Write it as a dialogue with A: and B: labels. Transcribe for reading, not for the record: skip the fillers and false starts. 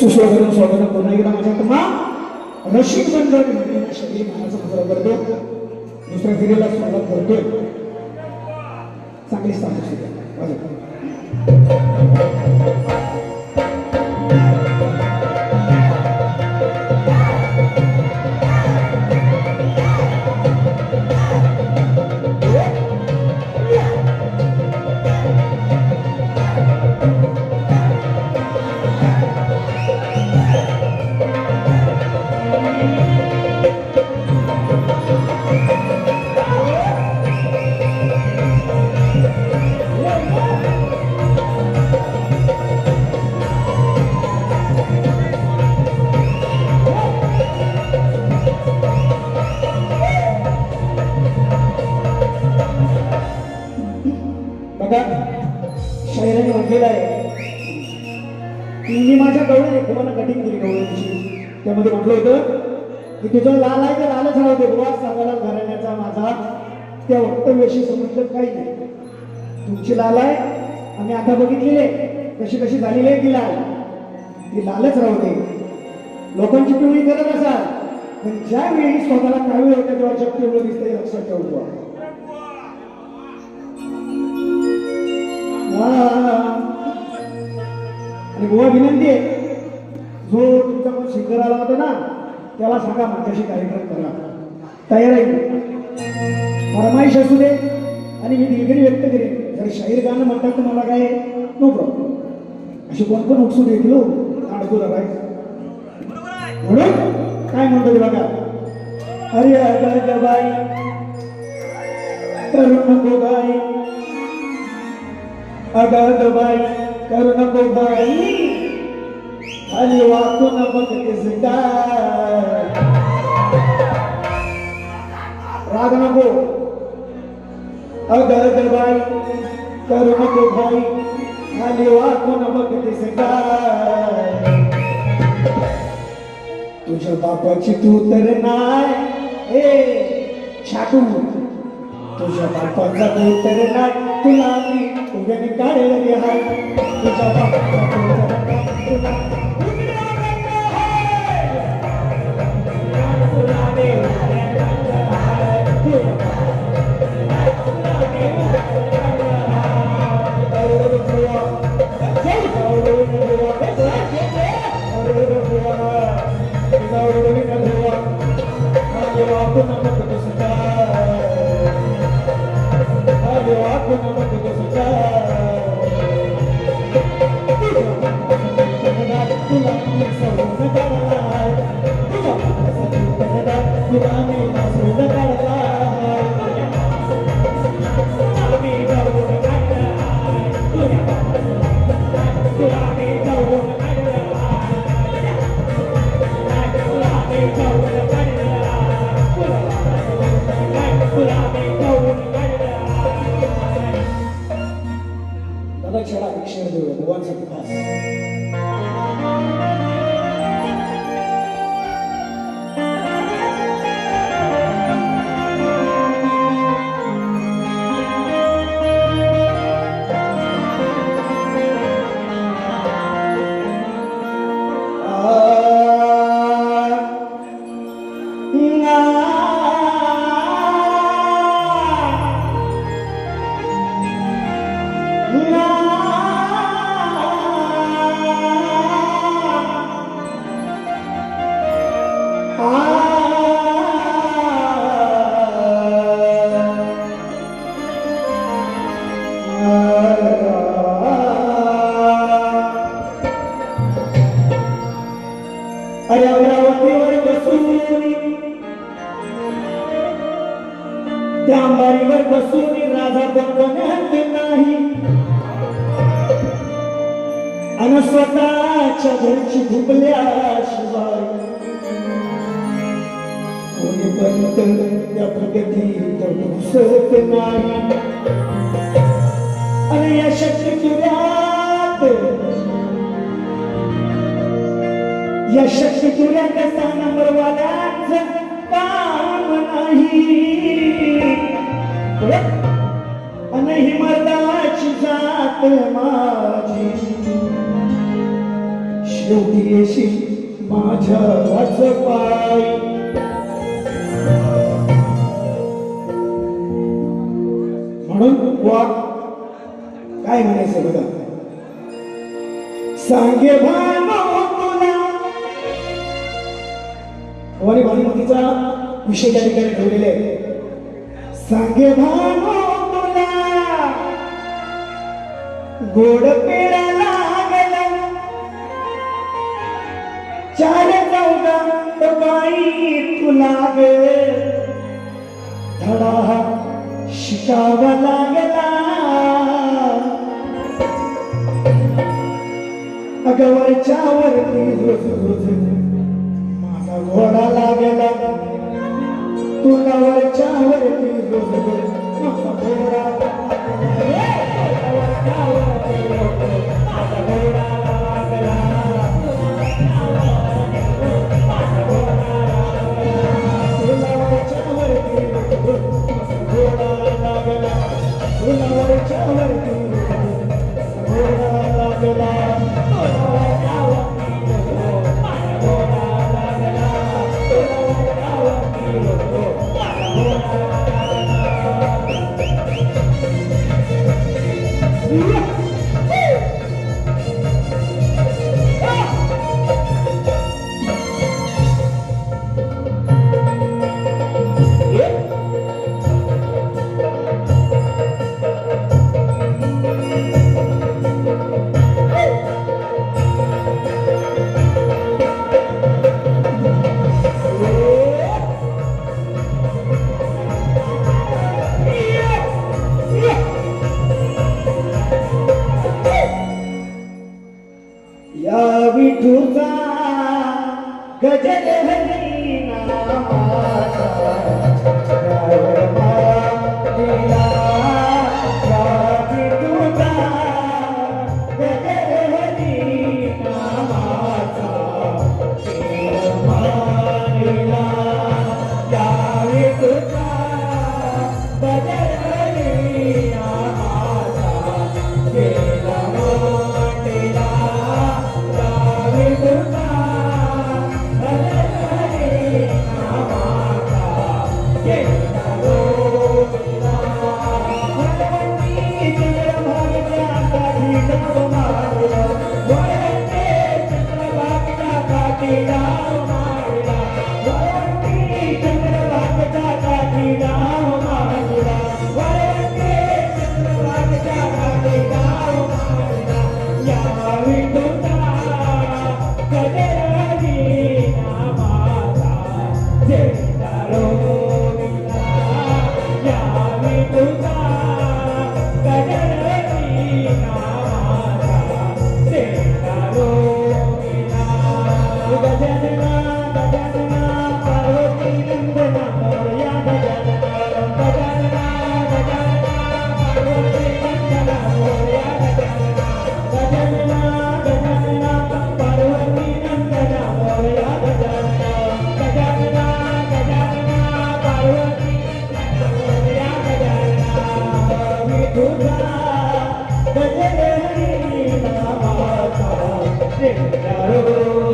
A: सुस्वागत स्वागत पुन्हा एकदा माझ्या तुम्हा रशीद मंडळ शरीर महाराज करतो दुसऱ्या फेरीला स्वागत करतोय चांगली स्थान शायराने म्हटलेलं आहे की मी माझ्या गवळ्याने तुम्हाला कटिंग केली गवळ्याची त्यामध्ये म्हटलं होतं की तुझं लाल आहे ते लालच राहते बुवा सगळा घराण्याचा माझा त्या वक्तव्याशी संबंध काही नाही तुमची लाल आहे आम्ही आता बघितलेले कशी कशी झालेली आहे ती लाल ती लालच राहते लोकांची पिवळी करत असाल पण ज्यावेळी स्वतःला काळी होते तेव्हा जग पिवळं दिसते लक्षात ठेवतो आणि गोवा विनंती आहे जो तुमचा कोण शिंगर आला होता ना त्याला सांगा माझ्याशी कार्यक्रम करा तयार आहे फरमाईश असू दे आणि मी दिलगिरी व्यक्त करेन जर शाहीर गाणं म्हणतात तर मला काय नो प्रॉब्लेम अशी कोण पण उत्सुक येतील अडकू लागाय म्हणून काय म्हणतो ते बघा अरे अगं बाई करू नको बाई अगं बाई करू नको बाई खाली वाकून बघतेस काय राग नको अगं बाई करू नको बाई खाली वाकून बघतेस काय तुझ्या बापाची तू तर नाही ए छाटू तुझ्या बापाचा तू तर नाही तुला मी उद्याने काढेल रे हाय तुझ्या बापाचा तू तर नाही तुला त्या अंबारीवर बसून राजा बनवण्यात नाही आणि स्वतःच्या घरची झुकल्याशिवाय कोणी पण त्या प्रगतीत घुसत नाही आणि या शक्ती तुऱ्यात या शक्ती तुऱ्यात असा नंबर वाल्याचं काम नाही आणि ही मर्दाची जात माझी शेवटी येशील माझ्याच पायी. म्हणून वा काय म्हणायचं बघा. सांगे भानो तुला भवानी भानुमतीचा विषय त्या ठिकाणी ठेवलेले आहे. सांगे भानो तुला गोड पेडा लागला 4-14 बाई तुला ग धडा शिकावा लागला. अगवरच्या वरती रोज रोज माझा घोडा लागला. तुला वरच्या वरती रोज रोज माझा घोडा विठूचा गजर हरी नामाचा दिला. विठूचा गजर हरी नामाचा दिला. विठूचा गजर हरी नामाचा दिला. Hello.